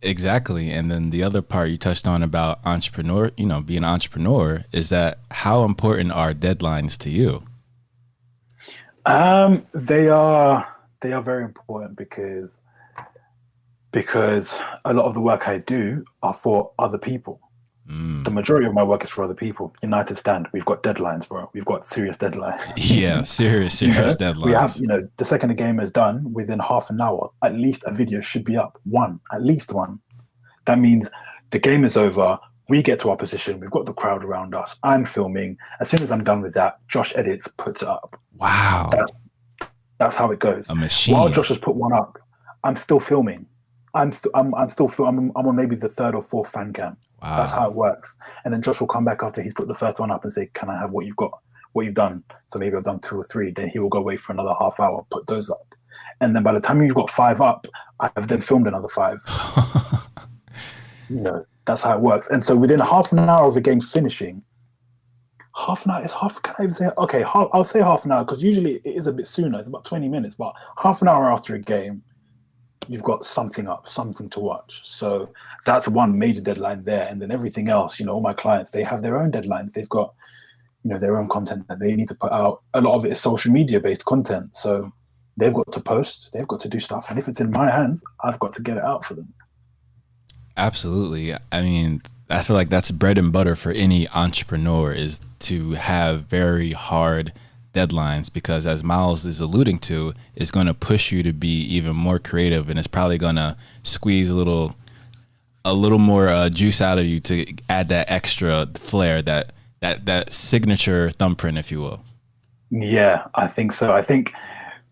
Exactly. And then the other part you touched on about entrepreneur, being an entrepreneur, is that how important are deadlines to you? They are very important because a lot of the work I do are for other people. The Mm. majority of my work is for other people. United Stand, we've got deadlines, bro. We've got serious deadlines. Yeah, serious, You serious know, we have, deadlines. the second the game is done, within half an hour, at least a video should be up. One, at least one. That means the game is over. We get to our position. We've got the crowd around us. I'm filming. As soon as I'm done with that, Josh edits, puts it up. Wow. That, that's how it A goes. While machine. Josh has put one up, I'm still filming. I'm on maybe the third or fourth fan cam. That's how Wow. it works. And then Josh will come back after he's put the first one up and say, "Can I have what you've got, what you've done?" So maybe I've done two or three. Then he will go away for another half hour, put those up, and then by the time you've got five up, I've then filmed another five. That's how it works. And so within half an hour of the game finishing, half an hour is half. Can I even say okay? I'll say half an hour because usually it is a bit sooner. It's about 20 minutes, but half an hour after a game, you've got something up, something to watch. So that's one major deadline there. And then everything else, all my clients, they have their own deadlines. They've got, their own content that they need to put out. A lot of it is social media based content. So they've got to post, they've got to do stuff. And if it's in my hands, I've got to get it out for them. Absolutely. I mean, I feel like that's bread and butter for any entrepreneur is to have very hard deadlines because as Miles is alluding to, it's going to push you to be even more creative and it's probably going to squeeze a little more juice out of you to add that extra flair, that signature thumbprint, if you will. Yeah, I think so. I think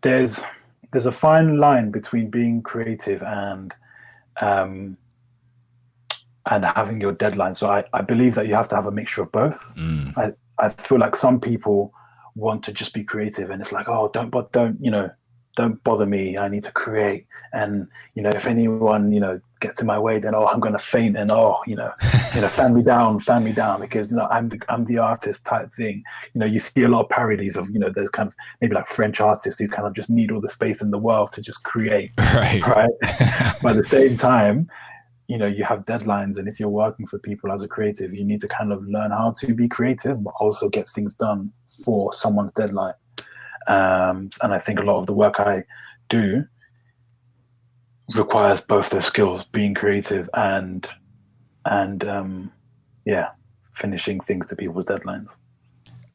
there's there's a fine line between being creative um and having your deadline. So I believe that you have to have a mixture of both. Mm. I feel like some people want to just be creative and it's like, oh, don't bother me. I need to create. And, if anyone, gets in my way, then, oh, I'm going to faint and, oh, fan me down because, I'm the artist type thing. You see a lot of parodies of, those kind of maybe like French artists who kind of just need all the space in the world to just create. Right. Right. But at the same time, you have deadlines, and if you're working for people as a creative, you need to kind of learn how to be creative but also get things done for someone's deadline. And I think a lot of the work I do requires both those skills, being creative and yeah, finishing things to people's deadlines.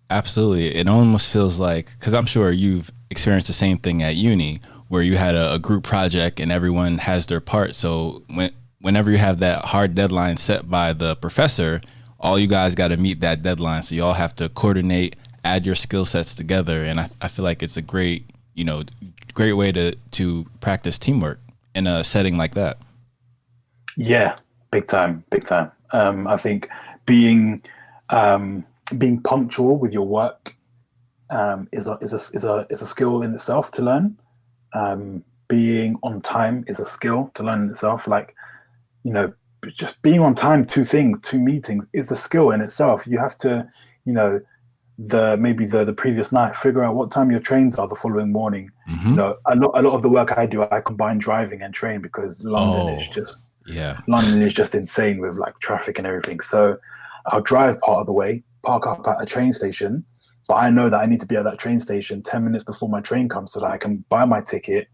Absolutely. It almost feels like, because I'm sure you've experienced the same thing at uni where you had a group project and everyone has their part. So whenever you have that hard deadline set by the professor, all you guys got to meet that deadline. So you all have to coordinate, add your skill sets together. And I feel like it's a great way to practice teamwork in a setting like that. Yeah, big time, big time. I think being being punctual with your work is a skill in itself to learn. Being on time is a skill to learn in itself. Like, you know, just being on time, two meetings is the skill in itself. You have to, you know, the previous night, figure out what time your trains are the following morning. Hmm. A lot of the work I do, I combine driving and train because Oh, yeah. London is just insane with like traffic and everything. So I'll drive part of the way, park up at a train station, but I know that I need to be at that train station 10 minutes before my train comes so that I can buy my ticket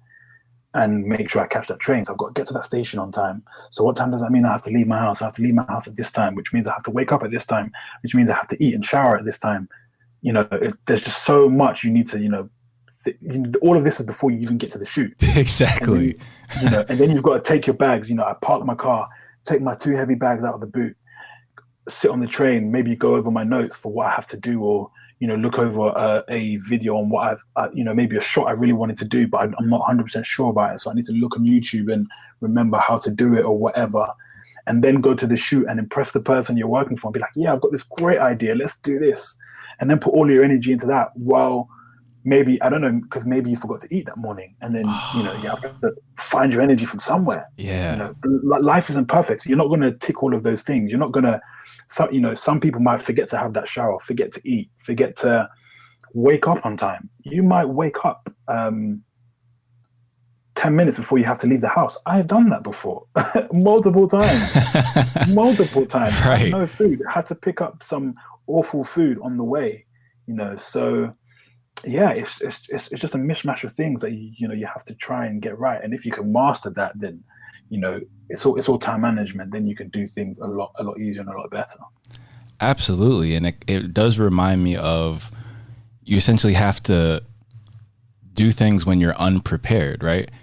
and make sure I catch that train. So I've got to get to that station on time. So what time does that mean? I have to leave my house. I have to leave my house at this time, which means I have to wake up at this time, which means I have to eat and shower at this time. There's just so much you need to, all of this is before you even get to the shoot. And then, Exactly. you've got to take your bags. I park my car, take my two heavy bags out of the boot, sit on the train, maybe go over my notes for what I have to do, or look over a video on what maybe a shot I really wanted to do, but I'm not 100% sure about it. So I need to look on YouTube and remember how to do it or whatever, and then go to the shoot and impress the person you're working for and be like, yeah, I've got this great idea. Let's do this, and then put all your energy into that. Well, maybe I don't know because maybe you forgot to eat that morning, and then you have to find your energy from somewhere. Yeah. Life isn't perfect. So you're not going to tick all of those things. You're not going to. Some people might forget to have that shower, forget to eat, forget to wake up on time. You might wake up 10 minutes before you have to leave the house. I've done that before multiple times. Multiple times. I Right. had no food. I had to pick up some awful food on the way, so yeah, it's just a mishmash of things that you have to try and get right. And if you can master that, then it's all time management. Then you can do things a lot easier and a lot better. Absolutely. And it does remind me of, you essentially have to do things when you're unprepared, right?